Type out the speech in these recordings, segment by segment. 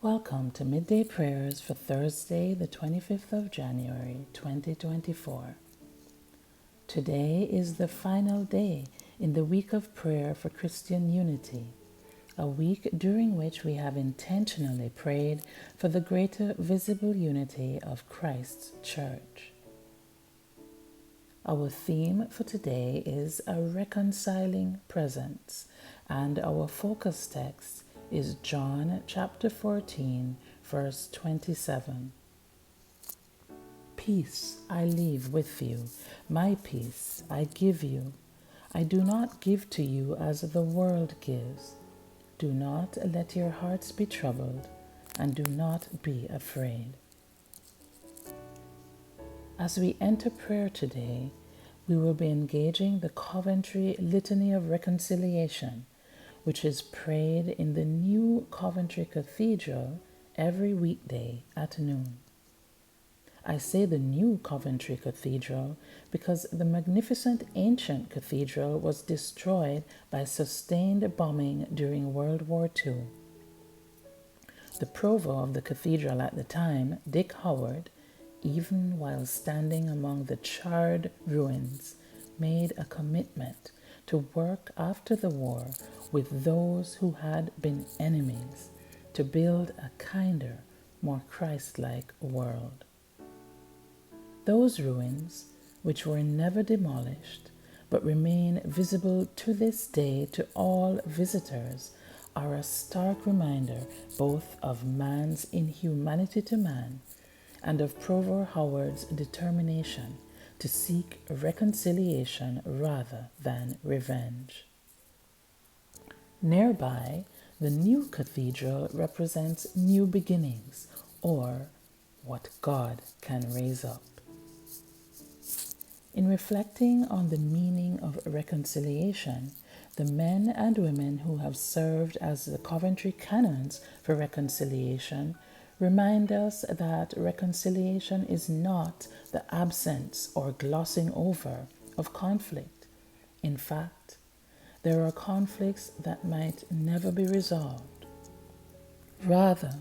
Welcome to Midday Prayers for Thursday, the 25th of January, 2024. Today is the final day in the week of prayer for Christian unity, a week during which we have intentionally prayed for the greater visible unity of Christ's church. Our theme for today is a reconciling presence, and our focus text is John chapter 14, verse 27. Peace I leave with you, my peace I give you. I do not give to you as the world gives. Do not let your hearts be troubled, and do not be afraid. As we enter prayer today, we will be engaging the Coventry Litany of Reconciliation, which is prayed in the new Coventry Cathedral every weekday at noon. I say the new Coventry Cathedral because the magnificent ancient cathedral was destroyed by sustained bombing during World War II. The provost of the cathedral at the time, Dick Howard, even while standing among the charred ruins, made a commitment to work after the war with those who had been enemies to build a kinder, more Christ-like world. Those ruins, which were never demolished but remain visible to this day to all visitors, are a stark reminder both of man's inhumanity to man and of Provost Howard's determination to seek reconciliation rather than revenge. Nearby, the new cathedral represents new beginnings, or what God can raise up. In reflecting on the meaning of reconciliation, the men and women who have served as the Coventry Canons for Reconciliation remind us that reconciliation is not the absence or glossing over of conflict. In fact, there are conflicts that might never be resolved. Rather,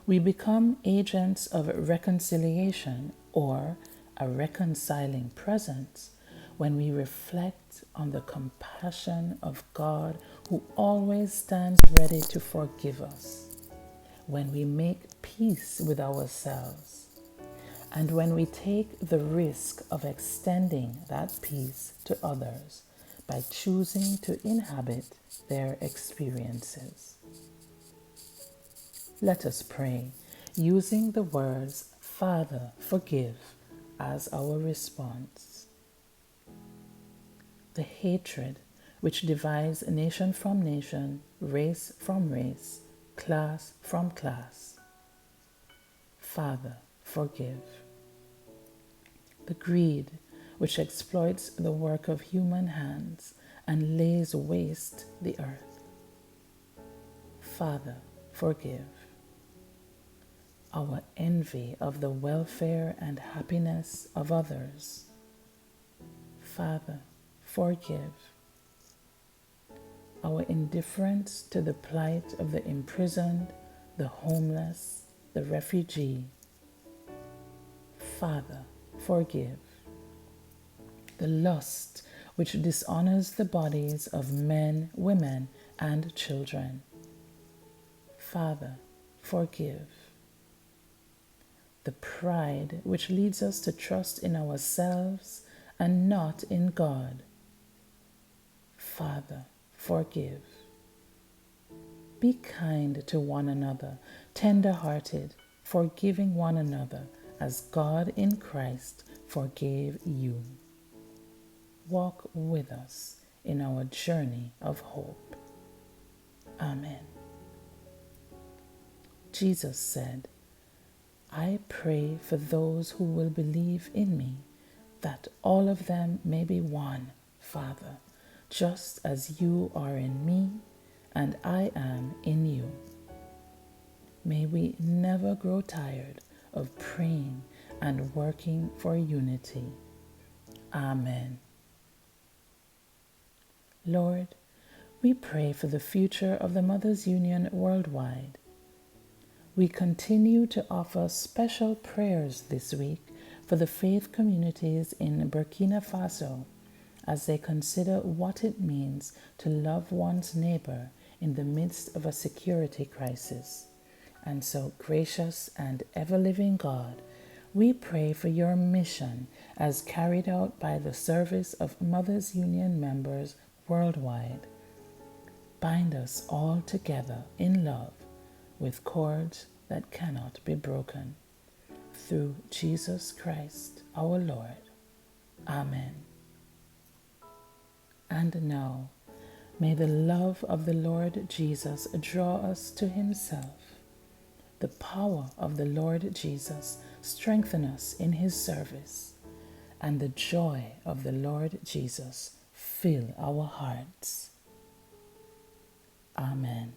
we become agents of reconciliation or a reconciling presence when we reflect on the compassion of God who always stands ready to forgive us, when we make peace with ourselves, and when we take the risk of extending that peace to others by choosing to inhabit their experiences. Let us pray using the words, Father, forgive, as our response. The hatred which divides nation from nation, race from race, class from class. Father, forgive. The greed which exploits the work of human hands and lays waste the earth. Father, forgive. Our envy of the welfare and happiness of others. Father, forgive. Our indifference to the plight of the imprisoned, the homeless, the refugee. Father, forgive. The lust which dishonors the bodies of men, women, and children. Father, forgive. The pride which leads us to trust in ourselves and not in God. Father, forgive. Be kind to one another, tender-hearted, forgiving one another as God in Christ forgave you. Walk with us in our journey of hope. Amen. Jesus said, I pray for those who will believe in me, that all of them may be one, Father, just as you are in me and I am in you. May we never grow tired of praying and working for unity. Amen. Lord, we pray for the future of the Mothers' Union worldwide. We continue to offer special prayers this week for the faith communities in Burkina Faso as they consider what it means to love one's neighbor in the midst of a security crisis. And so, gracious and ever living God, we pray for your mission as carried out by the service of Mothers Union members worldwide. Bind us all together in love with cords that cannot be broken. Through Jesus Christ our Lord. Amen. And now, may the love of the Lord Jesus draw us to himself. The power of the Lord Jesus strengthen us in his service, and the joy of the Lord Jesus fill our hearts. Amen.